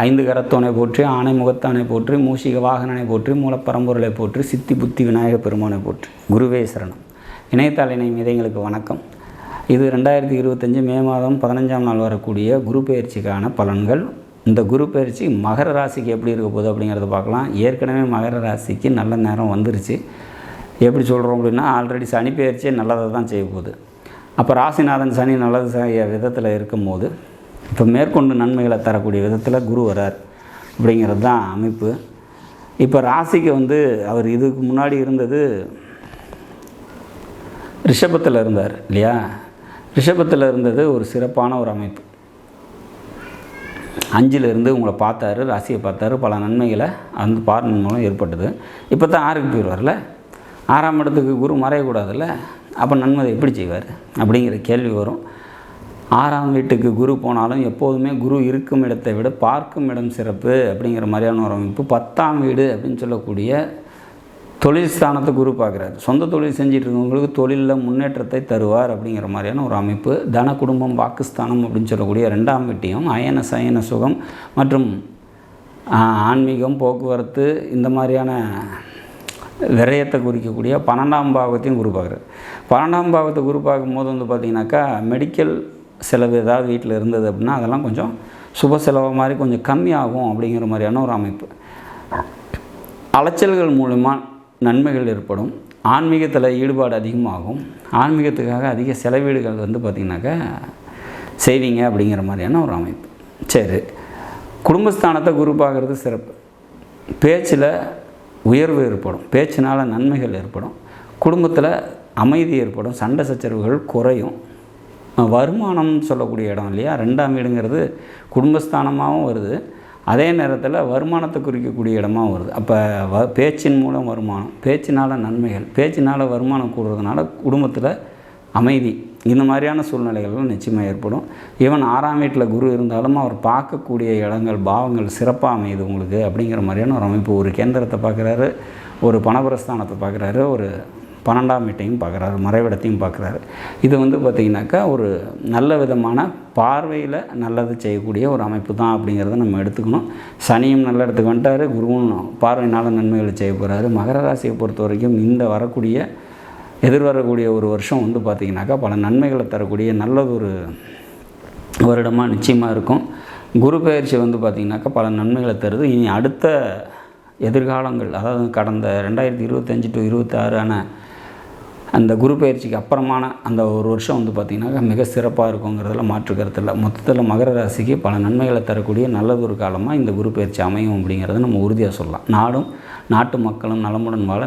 ஐந்து கரத்தோனை போற்றி, ஆனை முகத்தானை போற்றி, மூஷிக வாகனனை போற்றி, மூலப்பரம்பொருளை போற்றி, சித்தி புத்தி விநாயக பெருமானை போற்றி. குருவே சரணம். இணையத்தாள் இணை மீதைங்களுக்கு வணக்கம். இது 2025 மே மாதம் 15ஆம் நாள் வரக்கூடிய குரு பயிற்சிக்கான பலன்கள். இந்த குரு பயிற்சி மகர ராசிக்கு எப்படி இருக்க போகுது அப்படிங்கிறத பார்க்கலாம். ஏற்கனவே மகர ராசிக்கு நல்ல நேரம் வந்துருச்சு. எப்படி சொல்கிறோம் அப்படின்னா, ஆல்ரெடி சனி பயிற்சியே நல்லதை தான் செய்ய போகுது. அப்போ ராசிநாதன் சனி நல்லது செய்ய விதத்தில் இருக்கும்போது இப்போ மேற்கொண்டு நன்மைகளை தரக்கூடிய விதத்தில் குரு வரார் அப்படிங்கிறது தான் அமைப்பு. இப்போ ராசிக்கு அவர் இதுக்கு முன்னாடி இருந்தது ரிஷபத்தில் இருந்தார் இல்லையா? ரிஷபத்தில் இருந்தது ஒரு சிறப்பான ஒரு அமைப்பு. 5லேருந்து உங்களை பார்த்தாரு, ராசியை பார்த்தாரு, பல நன்மைகளை அந்த பார்வை மூலம் ஏற்பட்டது. இப்போ தான் 6க்கு போயிடுவார்ல. 6ஆம் இடத்துக்கு குரு மறையக்கூடாதுல்ல. அப்போ நன்மை எப்படி செய்வார் அப்படிங்கிற கேள்வி வரும். 6ஆம் வீட்டுக்கு குரு போனாலும் எப்போதுமே குரு இருக்கும் இடத்தை விட பார்க்கும் இடம் சிறப்பு அப்படிங்கிற மாதிரியான ஒரு அமைப்பு. 10ஆம் வீடு அப்படின்னு சொல்லக்கூடிய தொழில் ஸ்தானத்தை குரு பார்க்குறாரு. சொந்த தொழில் செஞ்சுட்டு இருக்கவங்களுக்கு தொழிலில் முன்னேற்றத்தை தருவார் அப்படிங்கிற மாதிரியான ஒரு அமைப்பு. தன குடும்பம் வாக்குஸ்தானம் அப்படின்னு சொல்லக்கூடிய 2ஆம் வீட்டையும் அயன சயன சுகம் மற்றும் ஆன்மீகம் போக்குவரத்து இந்த மாதிரியான விரயத்தை குறிக்கக்கூடிய 12ஆம் பாவத்தையும் குரு பார்க்குறாரு. 12ஆம் பாவத்தை குரு பார்க்கும்போது பார்த்திங்கனாக்கா மெடிக்கல் செலவு ஏதாவது வீட்டில் இருந்தது அப்படின்னா அதெல்லாம் கொஞ்சம் சுப செலவு மாதிரி கொஞ்சம் கம்மியாகும் அப்படிங்கிற மாதிரியான ஒரு அமைப்பு. அலைச்சல்கள் மூலமாக நன்மைகள் ஏற்படும். ஆன்மீகத்தில் ஈடுபாடு அதிகமாகும். ஆன்மீகத்துக்காக அதிக செலவீடுகள் பார்த்திங்கனாக்கா செய்வீங்க அப்படிங்கிற மாதிரியான ஒரு அமைப்பு. சரி, குடும்பஸ்தானத்தை குரு பார்க்குறது சிறப்பு. பேச்சில் உயர்வு ஏற்படும். பேச்சினால் நன்மைகள் ஏற்படும். குடும்பத்தில் அமைதி ஏற்படும். சண்டை சச்சரவுகள் குறையும். வருமானம் சொல்லக்கூடிய இடம் இல்லையா? 2ஆம் வீடுங்கிறது குடும்பஸ்தானமாகவும் வருது, அதே நேரத்தில் வருமானத்தை குறிக்கக்கூடிய இடமாகவும் வருது. அப்போ பேச்சின் மூலம் வருமானம், பேச்சினால் நன்மைகள், பேச்சினால் வருமானம் கூடுறதுனால குடும்பத்தில் அமைதி, இந்த மாதிரியான சூழ்நிலைகள்லாம் நிச்சயமாக ஏற்படும். ஈவன் 6ஆம் வீட்டில் குரு இருந்தாலும் அவர் பார்க்கக்கூடிய இடங்கள் பாவங்கள் சிறப்பாக அமையுது உங்களுக்கு அப்படிங்கிற மாதிரியான ஒரு அமைப்பு. ஒரு கேந்திரத்தை பார்க்குறாரு, ஒரு பணபரஸ்தானத்தை பார்க்குறாரு, ஒரு 12ஆம் வீட்டையும் பார்க்குறாரு, மறைவிடத்தையும் பார்க்குறாரு. இது பார்த்திங்கனாக்கா ஒரு நல்ல விதமான பார்வையில் நல்லது செய்யக்கூடிய ஒரு அமைப்பு தான் அப்படிங்கிறத நம்ம எடுத்துக்கணும். சனியும் நல்ல இடத்துக்கு வந்துட்டார், குருவும் பார்வையினால் நன்மைகளை செய்ய போகிறாரு. மகர ராசியை பொறுத்த வரைக்கும் இந்த எதிர்வரக்கூடிய ஒரு வருஷம் பார்த்திங்கனாக்கா பல நன்மைகளை தரக்கூடிய நல்லதொரு வருடமாக நிச்சயமாக இருக்கும். குரு பயிற்சி பார்த்திங்கனாக்கா பல நன்மைகளை தருது. இனி அடுத்த எதிர்காலங்கள், அதாவது கடந்த 2025 to 26 அந்த குரு பயிற்சிக்கு அப்புறமான அந்த ஒரு வருஷம் பார்த்திங்கனாக்கா மிக சிறப்பாக இருக்குங்கிறதுல மாற்று கருத்து இல்லை. மொத்தத்தில் மகர ராசிக்கு பல நன்மைகளை தரக்கூடிய நல்லதொரு காலமாக இந்த குரு பயிற்சி அமையும் அப்படிங்கிறத நம்ம உறுதியாக சொல்லலாம். நாடும் நாட்டு மக்களும் நலமுடன் வாழ